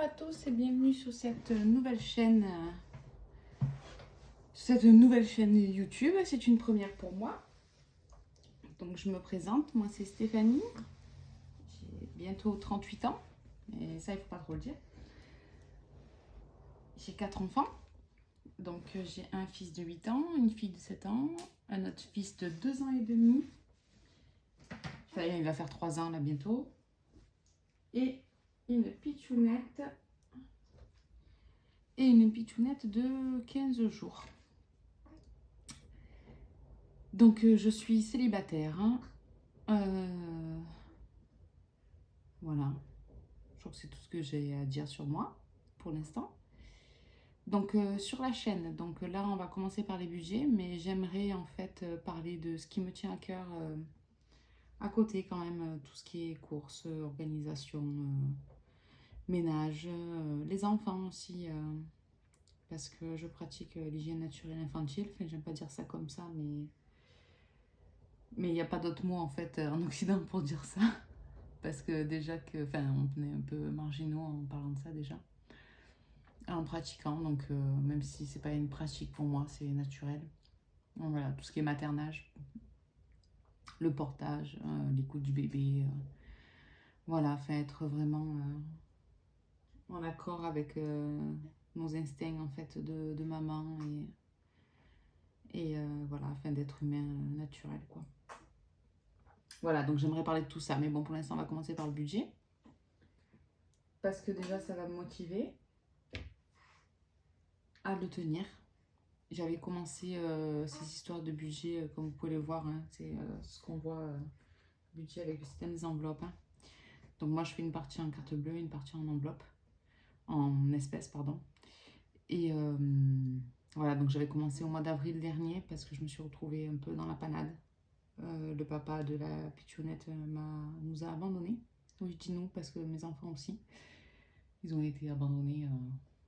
à tous et bienvenue sur cette nouvelle chaîne, YouTube. C'est une première pour moi. Donc je me présente, moi c'est Stéphanie. J'ai bientôt 38 ans, mais ça il faut pas trop le dire. J'ai 4 enfants. Donc j'ai un fils de 8 ans, une fille de 7 ans, un autre fils de 2 ans et demi. Enfin, il va faire 3 ans là bientôt. Et une pitchounette de 15 jours. Donc je suis célibataire. Voilà. Je crois que c'est tout ce que j'ai à dire sur moi pour l'instant. Donc sur la chaîne, donc là on va commencer par les budgets, mais j'aimerais en fait parler de ce qui me tient à cœur à côté quand même, tout ce qui est courses, organisation, ménage, les enfants aussi, parce que je pratique l'hygiène naturelle infantile. Enfin, j'aime pas dire ça comme ça, mais il n'y a pas d'autre mot en fait en Occident pour dire ça. Parce que déjà que, enfin, on est un peu marginaux en parlant de ça déjà, en pratiquant. Donc même si c'est pas une pratique pour moi, c'est naturel. Donc, voilà, tout ce qui est maternage, le portage, l'écoute du bébé, voilà, fait être vraiment en accord avec nos instincts en fait de maman et voilà, afin d'être humain naturel quoi. Voilà, donc j'aimerais parler de tout ça, mais bon, pour l'instant on va commencer par le budget parce que déjà ça va me motiver à le tenir. J'avais commencé ces histoires de budget, comme vous pouvez le voir, hein, c'est ce qu'on voit, budget avec le système des enveloppes. Hein. Donc moi je fais une partie en carte bleue, une partie en enveloppe, en espèces, pardon. Et voilà, donc j'avais commencé au mois d'avril dernier parce que je me suis retrouvée un peu dans la panade. Le papa de la pitchounette nous a abandonnés. Oui, je dis nous parce que mes enfants aussi, ils ont été abandonnés.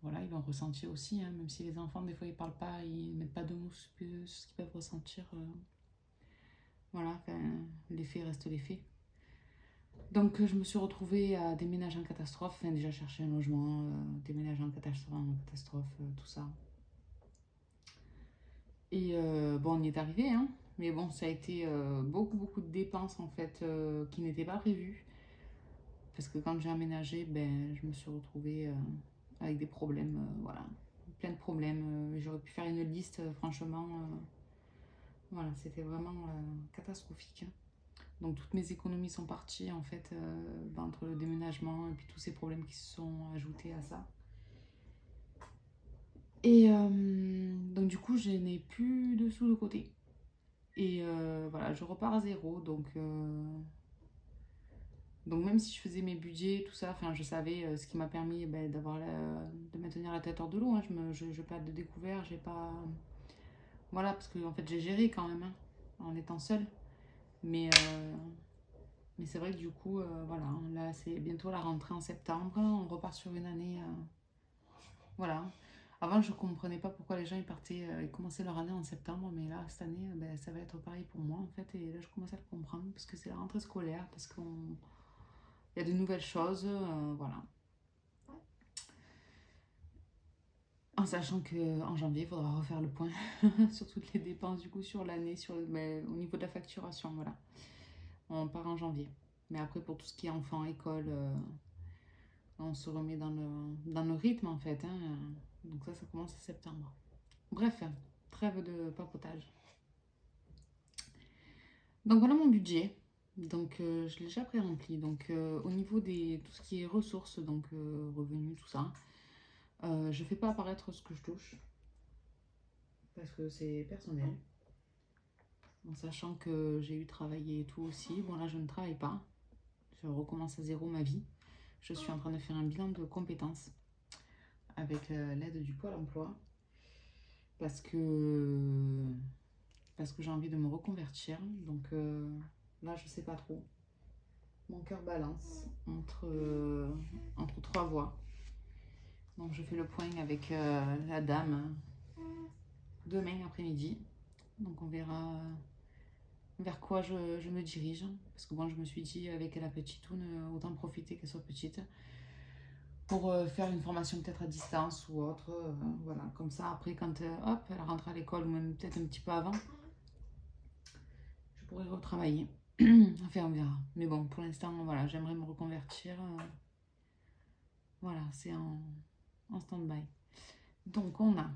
Voilà, ils l'ont ressenti aussi, hein, même si les enfants, des fois, ils parlent pas, ils mettent pas de mots sur ce qu'ils peuvent ressentir. Voilà, l'effet reste l'effet. Donc, je me suis retrouvée à déménager en catastrophe, enfin, déjà chercher un logement, déménager en catastrophe, tout ça. Et bon, on y est arrivé, hein, mais bon, ça a été beaucoup de dépenses, en fait, qui n'étaient pas prévues. Parce que quand j'ai aménagé, ben, je me suis retrouvée avec des problèmes, voilà, plein de problèmes. J'aurais pu faire une liste, franchement, voilà, c'était vraiment catastrophique. Hein. Donc toutes mes économies sont parties en fait entre le déménagement et puis tous ces problèmes qui se sont ajoutés à ça. Et donc du coup, je n'ai plus de sous de côté. Et voilà, je repars à zéro. Donc même si je faisais mes budgets, tout ça, enfin je savais ce qui m'a permis de maintenir la tête hors de l'eau. Hein. Je n'ai pas de découvert, j'ai pas... Voilà, parce que en fait j'ai géré quand même, hein, en étant seule. Mais c'est vrai que du coup, voilà, là c'est bientôt la rentrée en septembre, on repart sur une année, voilà. Avant je comprenais pas pourquoi les gens ils commençaient leur année en septembre, mais là cette année, ça va être pareil pour moi en fait, et là je commence à le comprendre, parce que c'est la rentrée scolaire, parce qu'il y a de nouvelles choses, voilà. En sachant qu'en janvier, il faudra refaire le point sur toutes les dépenses du coup sur l'année, au niveau de la facturation, voilà. On part en janvier. Mais après, pour tout ce qui est enfant, école, on se remet dans le rythme en fait. Hein. Donc ça commence en septembre. Bref, trêve de papotage. Donc voilà mon budget. Donc je l'ai déjà pré-rempli. Donc au niveau de tout ce qui est ressources, donc revenus, tout ça, je fais pas apparaître ce que je touche. Parce que c'est personnel. En sachant que j'ai eu travaillé et tout aussi. Bon là je ne travaille pas. Je recommence à zéro ma vie. Je suis en train de faire un bilan de compétences avec l'aide du Pôle emploi parce que j'ai envie de me reconvertir. Donc là, je sais pas trop. Mon cœur balance entre trois voies. Donc je fais le point avec la dame demain après-midi. Donc on verra vers quoi je me dirige. Parce que bon, je me suis dit avec la petite toune, autant profiter qu'elle soit petite. pour faire une formation peut-être à distance ou autre. Voilà, comme ça, après, quand hop, elle rentre à l'école ou même peut-être un petit peu avant, je pourrais retravailler. Enfin, on verra. Mais bon, pour l'instant, voilà, j'aimerais me reconvertir. Voilà, c'est en stand-by. Donc, on a...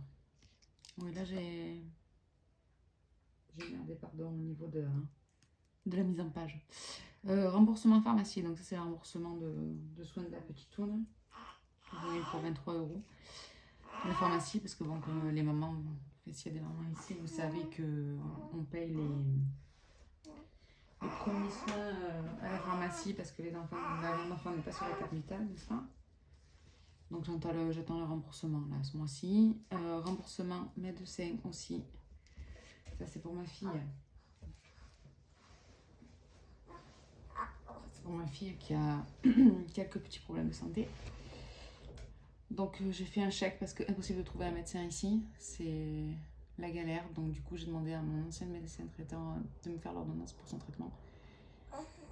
Oui, là, j'ai merdé, pardon, au niveau de la mise en page. Remboursement pharmacie, donc ça c'est le remboursement de soins de la petite toune. Pour 23 euros. La pharmacie, parce que bon, comme les mamans, s'il y a des mamans ici, vous savez qu'on paye les premiers soins à la pharmacie parce que l'enfant n'est pas sur la carte vitale, n'est-ce pas? Donc j'attends le remboursement là ce mois-ci. Remboursement médecin aussi. Ça c'est pour ma fille. C'est pour ma fille qui a quelques petits problèmes de santé. Donc j'ai fait un chèque parce que impossible de trouver un médecin ici. C'est la galère. Donc du coup j'ai demandé à mon ancien médecin traitant de me faire l'ordonnance pour son traitement.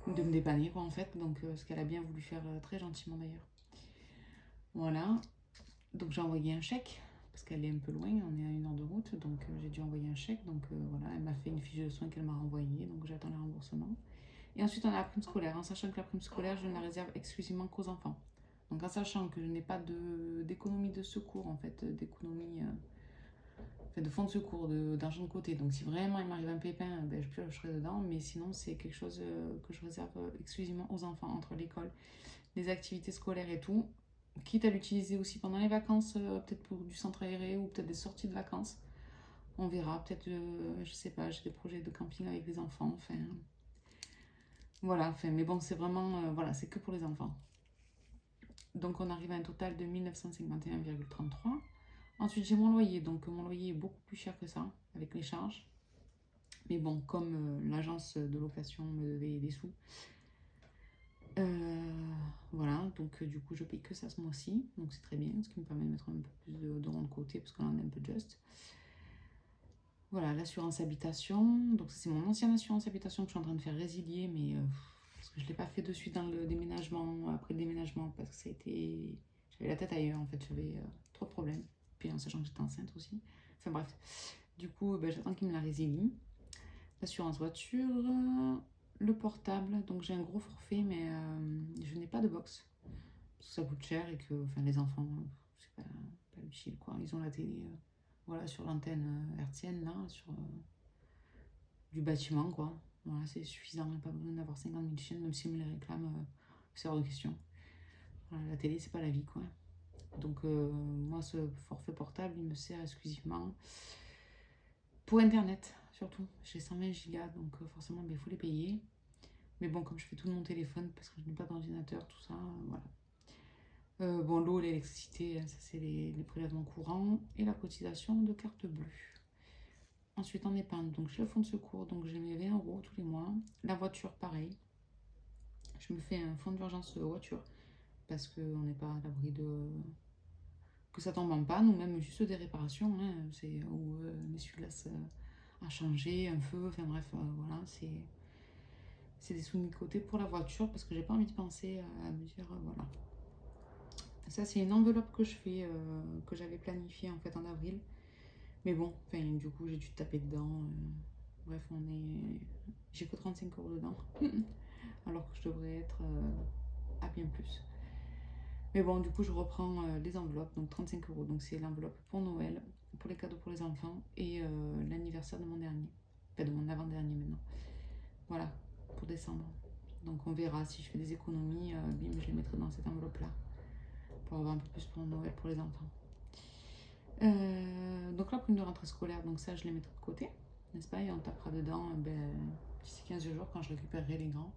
De me dépanner quoi en fait. Donc ce qu'elle a bien voulu faire très gentiment d'ailleurs. Voilà. Donc j'ai envoyé un chèque parce qu'elle est un peu loin, on est à 1 heure de route, donc j'ai dû envoyer un chèque. Donc voilà, elle m'a fait une fiche de soins qu'elle m'a renvoyée, donc j'attends le remboursement. Et ensuite on a la prime scolaire, en sachant que la prime scolaire je ne la réserve exclusivement qu'aux enfants. Donc en sachant que je n'ai pas d'économie de secours en fait, d'économie, de fonds de secours, d'argent de côté. Donc si vraiment il m'arrive un pépin, ben, je piocherai dedans, mais sinon c'est quelque chose que je réserve exclusivement aux enfants, entre l'école, les activités scolaires et tout. Quitte à l'utiliser aussi pendant les vacances, peut-être pour du centre aéré ou peut-être des sorties de vacances. On verra, peut-être, je sais pas, j'ai des projets de camping avec les enfants, enfin... Voilà, enfin, mais bon, c'est vraiment, voilà, c'est que pour les enfants. Donc on arrive à un total de 1951,33. Ensuite j'ai mon loyer, donc mon loyer est beaucoup plus cher que ça, avec les charges. Mais bon, comme l'agence de location me devait des sous, voilà, donc du coup je paye que ça ce mois-ci, donc c'est très bien, ce qui me permet de mettre un peu plus de ronds de côté parce qu'on en a un peu juste. Voilà, l'assurance habitation, donc c'est mon ancienne assurance habitation que je suis en train de faire résilier, mais parce que je ne l'ai pas fait de suite dans le déménagement, après le déménagement, parce que ça a été... J'avais la tête ailleurs en fait, j'avais trop de problèmes, puis en sachant que j'étais enceinte aussi. Enfin bref, du coup j'attends qu'il me la résilie. L'assurance voiture, le portable, donc j'ai un gros forfait, mais je n'ai pas de box. Parce que ça coûte cher et que enfin, les enfants, c'est pas utile quoi. Ils ont la télé voilà, sur l'antenne hertzienne là, sur du bâtiment quoi. Voilà, c'est suffisant, il n'y a pas besoin d'avoir 50 000 chaînes, même si on me les réclame, c'est hors de question. Voilà, la télé, c'est pas la vie quoi. Donc moi, ce forfait portable, il me sert exclusivement pour internet surtout. J'ai 120 gigas, donc forcément, il faut les payer. Mais bon, comme je fais tout de mon téléphone parce que je n'ai pas d'ordinateur, tout ça, voilà. Bon, l'eau, l'électricité, ça c'est les prélèvements courants et la cotisation de carte bleue. Ensuite, en épargne, donc j'ai le fonds de secours, donc j'ai mes 20 euros tous les mois. La voiture, pareil. Je me fais un fonds d'urgence voiture parce qu'on n'est pas à l'abri de que ça tombe en panne ou même juste des réparations. Hein, ou un essuie-glace à changer, un feu, enfin bref, voilà, c'est des sous mis de côté pour la voiture parce que j'ai pas envie de penser à me dire voilà. Ça, c'est une enveloppe que je fais, que j'avais planifiée en fait en avril. Mais bon, enfin, du coup, j'ai dû taper dedans. Bref, j'ai que 35 euros dedans. Alors que je devrais être à bien plus. Mais bon, du coup, je reprends les enveloppes, donc 35 euros. Donc, c'est l'enveloppe pour Noël, pour les cadeaux pour les enfants et l'anniversaire de mon dernier. Enfin, de mon avant-dernier maintenant. Voilà, pour décembre. Donc, on verra si je fais des économies. Bim, je les mettrai dans cette enveloppe-là. Pour avoir un peu plus pour Noël pour les enfants. Donc la prime de rentrée scolaire, donc ça je les mettrai de côté, n'est-ce pas? Et on tapera dedans d'ici 15 jours quand je récupérerai les grands.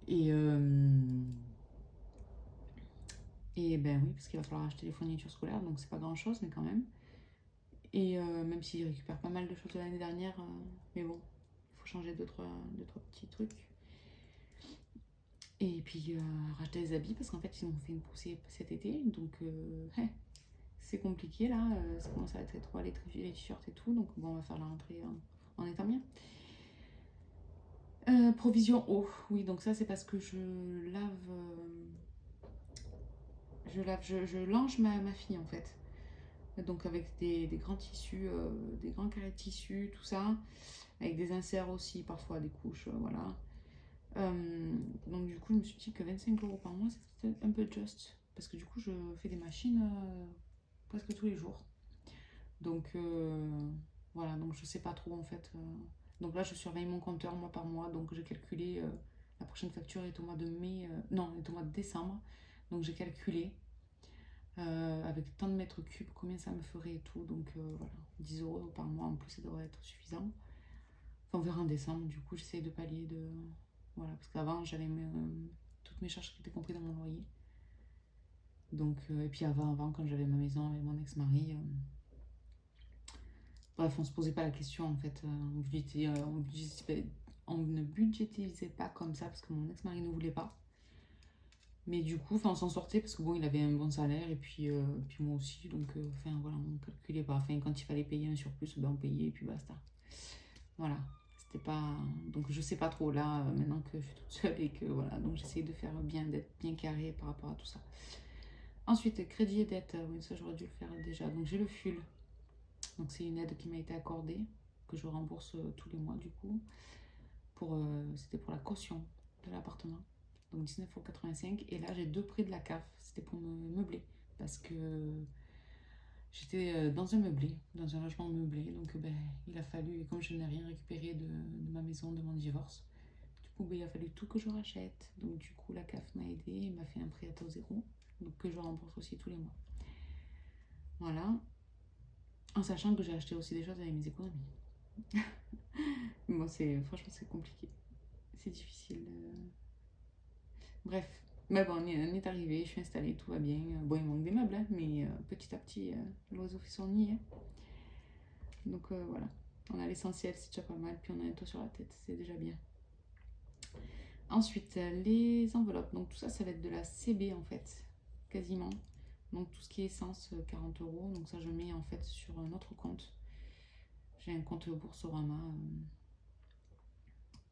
Et ben oui, parce qu'il va falloir acheter les fournitures scolaires, donc c'est pas grand chose, mais quand même. Et même s'ils récupèrent pas mal de choses de l'année dernière, mais bon, il faut changer deux, trois petits trucs. Et puis racheter des habits, parce qu'en fait ils m'ont fait une poussée cet été, donc c'est compliqué là, ça commence à être étroit les t-shirts et tout, donc bon, on va faire la rentrée en étant bien. Provision eau, oui, donc ça c'est parce que je lave je lange ma fille en fait. Donc avec des grands tissus, des grands carrés de tissu, tout ça. Avec des inserts aussi, parfois des couches, voilà. Donc du coup, je me suis dit que 25 € par mois, c'était un peu juste. Parce que du coup, je fais des machines presque tous les jours. Donc voilà, donc je sais pas trop en fait. Donc là, je surveille mon compteur mois par mois. Donc j'ai calculé, la prochaine facture est au mois de mai, non, est au mois de décembre. Donc j'ai calculé avec tant de mètres cubes combien ça me ferait et tout. Donc voilà, 10 € par mois en plus, ça devrait être suffisant. Enfin, on verra en décembre. Du coup, j'essaye de pallier de. Voilà, parce qu'avant, j'avais toutes mes charges qui étaient comprises dans mon loyer. Donc, et puis avant, quand j'avais ma maison avec mon ex-mari, bref, on se posait pas la question en fait. On ne budgétisait pas comme ça parce que mon ex-mari ne voulait pas. Mais du coup, on s'en sortait parce que bon, il avait un bon salaire et puis moi aussi. Donc, enfin voilà, on calculait pas. Enfin, quand il fallait payer un surplus, ben, on payait et puis basta. Voilà. C'était pas. Donc, je sais pas trop là, maintenant que je suis toute seule et que voilà. Donc, j'essaye de faire bien, d'être bien carré par rapport à tout ça. Ensuite, crédit et dette. Oui, ça, j'aurais dû le faire déjà. Donc, j'ai le FUL. Donc, c'est une aide qui m'a été accordée, que je rembourse tous les mois du coup. C'était pour la caution de l'appartement. Donc 19,85 €. Et là, j'ai 2 prêts de la CAF. C'était pour me meubler. Parce que j'étais dans un meublé, dans un logement meublé. Donc ben, il a fallu, et comme je n'ai rien récupéré de ma maison, de mon divorce, du coup, ben, il a fallu tout que je rachète. Donc du coup, la CAF m'a aidé et m'a fait un prêt à taux zéro. Donc que je rembourse aussi tous les mois. Voilà. En sachant que j'ai acheté aussi des choses avec mes économies. Moi, franchement, c'est compliqué. C'est difficile. Bref. Mais bon, on est arrivé, je suis installée, tout va bien. Bon, il manque des meubles, hein, mais petit à petit, l'oiseau fait son nid. Hein. Donc voilà. On a l'essentiel, c'est déjà pas mal. Puis on a un toit sur la tête, c'est déjà bien. Ensuite, les enveloppes. Donc tout ça, ça va être de la CB en fait, quasiment. Donc tout ce qui est essence, 40 €. Donc ça, je mets en fait sur un autre compte. J'ai un compte Boursorama.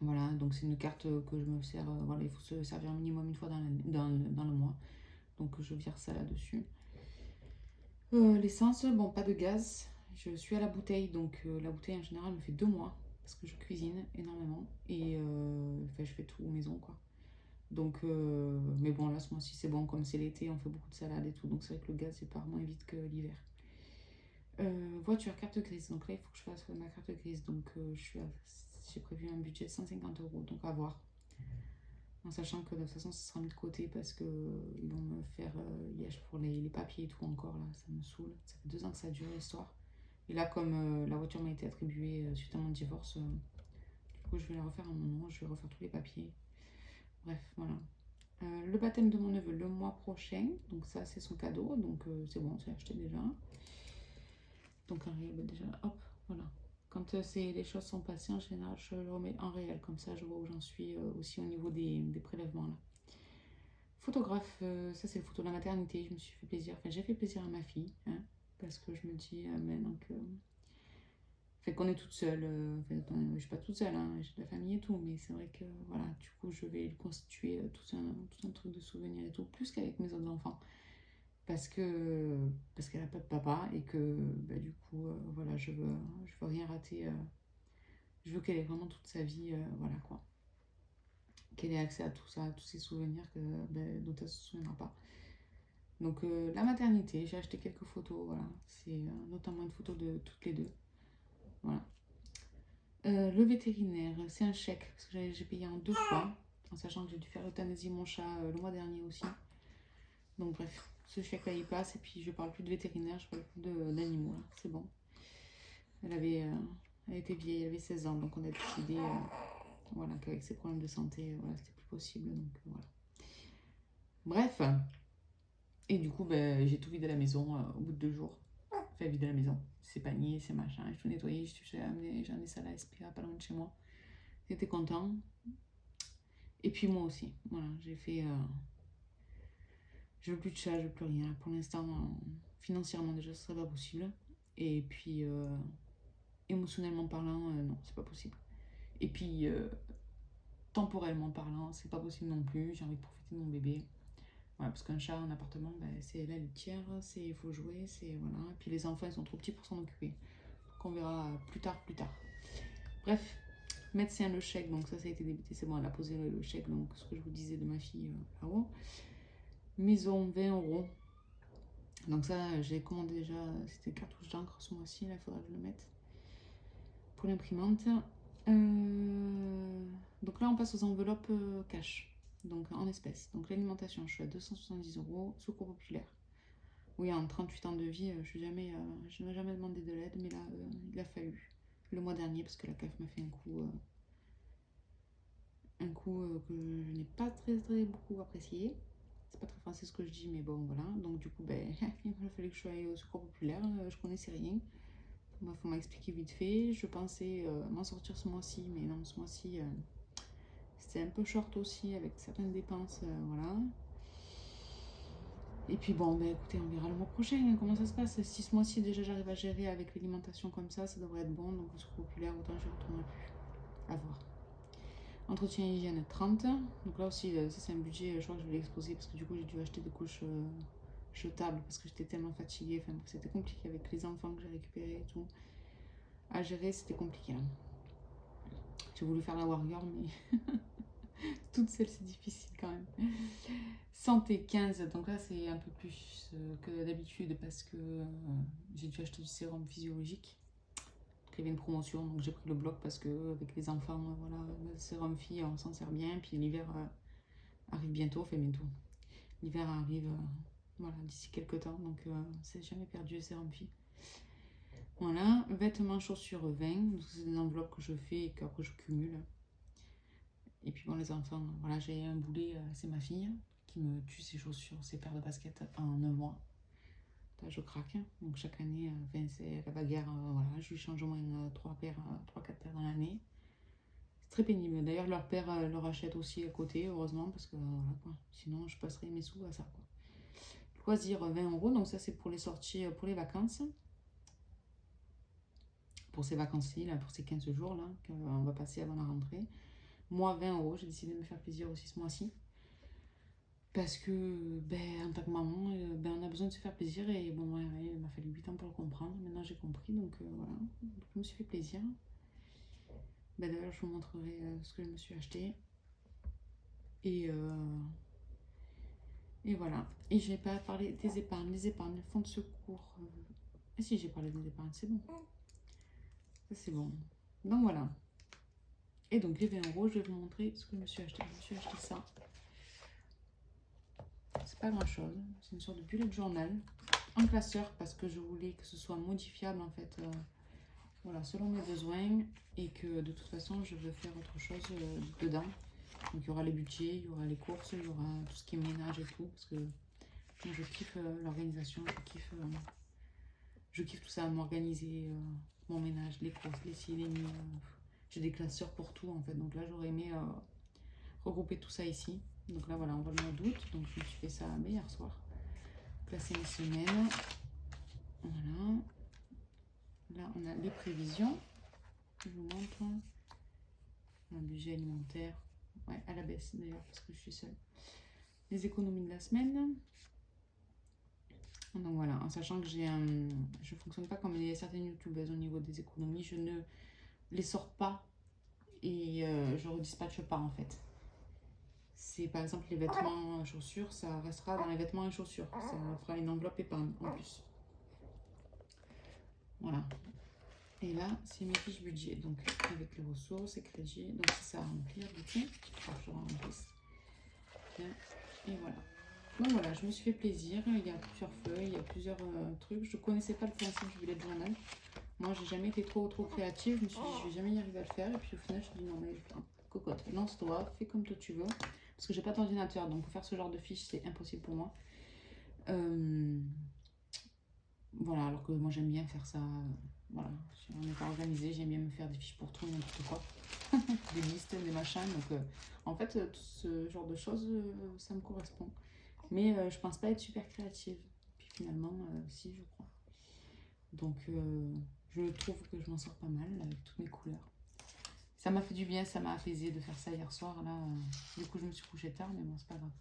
Voilà, donc c'est une carte que je me sers. Voilà, il faut se servir un minimum une fois dans le mois. Donc je vire ça là-dessus. L'essence, bon, pas de gaz. Je suis à la bouteille, donc la bouteille en général me fait 2 mois parce que je cuisine énormément et enfin, je fais tout maison quoi. Donc, mais bon, là ce mois-ci c'est bon, comme c'est l'été, on fait beaucoup de salades et tout, donc c'est vrai que le gaz c'est part moins vite que l'hiver. Voiture, carte grise, donc là il faut que je fasse ma carte grise, donc j'ai prévu un budget de 150 €, donc à voir. En sachant que de toute façon, ça sera mis de côté parce que ils vont me faire liège pour les papiers et tout encore, là, ça me saoule. Ça fait 2 ans que ça dure l'histoire. Et là, comme la voiture m'a été attribuée suite à mon divorce, du coup, je vais la refaire à mon nom, je vais refaire tous les papiers. Bref, voilà. Le baptême de mon neveu le mois prochain, donc ça, c'est son cadeau, donc c'est bon, c'est acheté déjà. Donc, en réel, déjà, hop, voilà. Quand les choses sont passées, en général, je le remets en réel, comme ça, je vois où j'en suis aussi au niveau des prélèvements, là. Photographe, ça c'est le photo de la maternité, je me suis fait plaisir, enfin j'ai fait plaisir à ma fille, hein, parce que je me dis maintenant que. Fait qu'on est toute seule, je suis pas toute seule, hein, j'ai de la famille et tout, mais c'est vrai que voilà, du coup je vais lui constituer tout un truc de souvenirs et tout, plus qu'avec mes autres enfants, parce qu'elle a pas de papa et que bah, du coup voilà, je veux rien rater, je veux qu'elle ait vraiment toute sa vie, voilà quoi. Qu'elle ait accès à tout ça, à tous ces souvenirs dont elle ne se souviendra pas. Donc la maternité, j'ai acheté quelques photos, voilà. C'est notamment une photo de toutes les deux. Voilà. Le vétérinaire, c'est un chèque, parce que j'ai payé en 2 fois, en sachant que j'ai dû faire euthanasier mon chat le mois dernier aussi. Donc bref, ce chèque-là il passe, et puis je parle plus de vétérinaire, je parle plus d'animaux, c'est bon. Elle était vieille, elle avait 16 ans, donc on a décidé voilà, qu'avec ses problèmes de santé, voilà, c'était plus possible. Donc voilà. Bref. Et du coup, ben, j'ai tout vidé à la maison au bout de 2 jours. Enfin, vidé à la maison. C'est panier, c'est machin. J'ai tout nettoyé. J'ai amené ça à la SPA, pas loin de chez moi. J'étais content. Et puis moi aussi. Voilà, j'ai fait. Je veux plus de chat, je veux plus rien. Pour l'instant, financièrement déjà, ce serait pas possible. Et puis, émotionnellement parlant, non, c'est pas possible. Et puis, temporellement parlant, c'est pas possible non plus. J'ai envie de profiter de mon bébé. Voilà, parce qu'un chat en appartement, ben, c'est la litière, il faut jouer, c'est voilà. Et puis les enfants, ils sont trop petits pour s'en occuper. Donc on verra plus tard, plus tard. Bref, médecin, le chèque, donc ça a été débité, c'est bon, elle a posé le chèque, donc ce que je vous disais de ma fille là-haut. Maison, 20 €. Donc ça, j'ai commandé déjà, c'était cartouche d'encre ce mois-ci, là, il faudra que je le mette. Pour l'imprimante. Donc là, on passe aux enveloppes cash, donc en espèces. Donc l'alimentation, je suis à 270 €, secours populaire. Oui, en 38 ans de vie, je n'ai jamais demandé de l'aide, mais là, il a fallu. Le mois dernier, parce que la CAF m'a fait un coup que je n'ai pas très beaucoup apprécié. C'est pas très français ce que je dis, mais bon, voilà. Donc du coup, ben, il a fallu que je sois au secours populaire, je connaissais rien. Il faut m'expliquer vite fait. Je pensais m'en sortir ce mois-ci, mais non, ce mois-ci, c'était un peu short aussi avec certaines dépenses, voilà. Et puis bon, ben écoutez, on verra le mois prochain comment ça se passe. Si ce mois-ci déjà j'arrive à gérer avec l'alimentation comme ça devrait être bon. Donc au secours populaire, autant je ne retournerai plus. À voir. Entretien hygiène 30. Donc là aussi, ça c'est un budget, je crois que je vais l'exposer parce que du coup j'ai dû acheter des couches jetables parce que j'étais tellement fatiguée. Enfin, c'était compliqué avec les enfants que j'ai récupérés et tout. À gérer, c'était compliqué. Hein. J'ai voulu faire la warrior, mais toute seule c'est difficile quand même. Santé 15, donc là c'est un peu plus que d'habitude parce que j'ai dû acheter du sérum physiologique. Donc il y avait une promotion, donc j'ai pris le bloc parce que avec les enfants, voilà, le sérum fille on s'en sert bien. Puis l'hiver arrive bientôt, enfin bientôt. L'hiver arrive voilà, d'ici quelques temps, donc c'est jamais perdu le sérum fille. Voilà, vêtements, chaussures 20, donc c'est des enveloppes que je fais et que je cumule. Et puis bon, les enfants, voilà, j'ai un boulet, c'est ma fille qui me tue ses chaussures, ses paires de baskets en un mois. Là, je craque. Donc chaque année, c'est la bagarre, voilà, je lui change au moins 3-4 paires dans l'année. C'est très pénible. D'ailleurs, leur père leur achète aussi à côté, heureusement, parce que voilà quoi. Sinon, je passerai mes sous à ça quoi. Loisirs 20 €, donc ça c'est pour les sorties, pour les vacances. Pour ces vacances-ci, là, pour ces 15 jours là, qu'on va passer avant la rentrée. Moi, 20 €, j'ai décidé de me faire plaisir aussi ce mois-ci. Parce que, ben, en tant que maman, ben, on a besoin de se faire plaisir. Et bon, ouais, il m'a fallu 8 ans pour le comprendre. Maintenant, j'ai compris. Donc, voilà. Donc, je me suis fait plaisir. Ben, d'ailleurs, je vous montrerai ce que je me suis acheté. Et voilà. Et j'ai pas parlé des épargnes. Les épargnes, fonds de secours. Et si, j'ai parlé des épargnes, c'est bon. Ça, c'est bon. Donc, voilà. Et donc, les 20 €, je vais vous montrer ce que je me suis acheté. Je me suis acheté ça. C'est pas grand chose, c'est une sorte de bullet journal en classeur parce que je voulais que ce soit modifiable en fait, voilà, selon mes besoins et que de toute façon je veux faire autre chose dedans. Donc il y aura les budgets, il y aura les courses, il y aura tout ce qui est ménage et tout parce que moi, je kiffe l'organisation, je kiffe tout ça, m'organiser, mon ménage, les courses, les ci, les mi. J'ai des classeurs pour tout en fait, donc là j'aurais aimé regrouper tout ça ici. Donc là, voilà, on va le mois d'août. Donc, je me suis fait ça hier soir. Classer mes semaines. Voilà. Là, on a les prévisions. Je vous montre. Un budget alimentaire. Ouais, à la baisse d'ailleurs, parce que je suis seule. Les économies de la semaine. Donc voilà, en sachant que je ne fonctionne pas comme certaines youtubeuses au niveau des économies. Je ne les sors pas et je redispatche pas en fait. C'est par exemple les vêtements, chaussures, ça restera dans les vêtements et chaussures. Ça fera une enveloppe épargne en plus. Voilà. Et là, c'est mes fiches budget. Donc avec les ressources et crédits. Donc c'est ça à remplir du coup. Alors, je remplisse. Et voilà. Donc voilà, je me suis fait plaisir. Il y a plusieurs feuilles, il y a plusieurs trucs. Je ne connaissais pas le principe du bullet journal. Moi, j'ai jamais été trop créative. Je me suis dit, je vais jamais y arriver à le faire. Et puis au final, je me suis dit, non, mais cocotte, lance-toi, fais comme toi tu veux. Parce que j'ai pas d'ordinateur, donc pour faire ce genre de fiches, c'est impossible pour moi. Voilà, alors que moi j'aime bien faire ça. Voilà, on n'est pas organisé, j'aime bien me faire des fiches pour tout, n'importe quoi. Des listes, des machins. Donc en fait, tout ce genre de choses, ça me correspond. Mais je pense pas être super créative. Puis finalement, si, je crois. Donc je trouve que je m'en sors pas mal avec toutes mes couleurs. Ça m'a fait du bien, ça m'a apaisé de faire ça hier soir. Là, du coup, je me suis couchée tard, mais bon, c'est pas grave.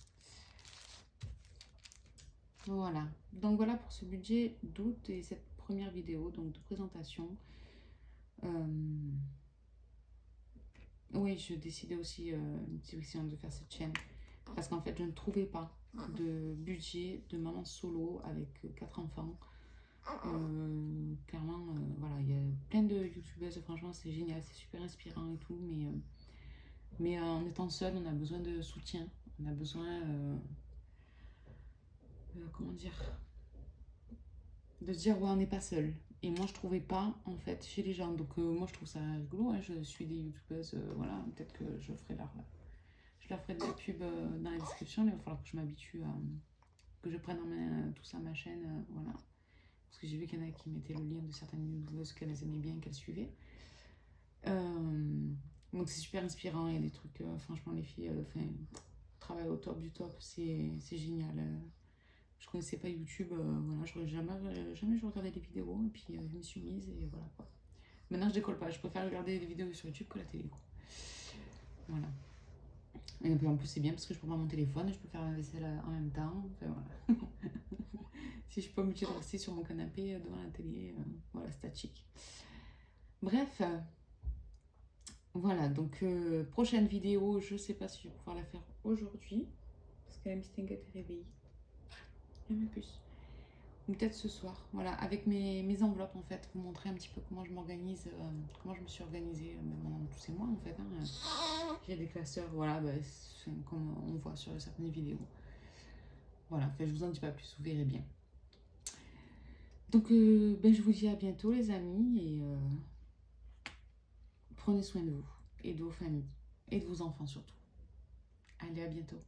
Voilà. Donc voilà pour ce budget d'août et cette première vidéo donc de présentation. Oui, je décidais aussi une petite question de faire cette chaîne parce qu'en fait je ne trouvais pas de budget de maman solo avec 4 enfants. Clairement, voilà, il y a plein de youtubeuses, franchement c'est génial, c'est super inspirant et tout, mais en étant seule, on a besoin de soutien, on a besoin, comment dire, de se dire ouais on n'est pas seul. Et moi je trouvais pas en fait chez les gens, donc moi je trouve ça rigolo, hein. Je suis des youtubeuses, voilà, peut-être que je leur ferai de la pub dans la description, mais il va falloir que je m'habitue à, que je prenne en main tout ça ma chaîne, voilà. Parce que j'ai vu qu'il y en a qui mettaient le lien de certaines youtubeuses qu'elles aimaient bien, qu'elles suivaient. Donc c'est super inspirant, il y a des trucs, franchement les filles, travaillent au top du top, c'est génial. Je connaissais pas YouTube, voilà, jamais je regardais des vidéos, et puis je m'y suis mise, et voilà quoi. Maintenant je décolle pas, je préfère regarder des vidéos sur YouTube que la télé, quoi. Voilà. Et puis en plus c'est bien parce que je peux prendre mon téléphone, je peux faire ma vaisselle en même temps, enfin voilà. Si je peux m'obligée de rester sur mon canapé devant la télé, voilà, statique. Bref, voilà, donc prochaine vidéo, je sais pas si je vais pouvoir la faire aujourd'hui, parce que la Mustang est réveillée. Il y a ma puce. Ou peut-être ce soir, voilà, avec mes enveloppes en fait, vous montrer un petit peu comment je m'organise, comment je me suis organisée pendant tous ces mois en fait. J'ai des classeurs, voilà, bah, comme on voit sur certaines vidéos. Voilà, enfin, je vous en dis pas plus, vous verrez bien. Donc, je vous dis à bientôt les amis, et prenez soin de vous, et de vos familles, et de vos enfants surtout. Allez, à bientôt.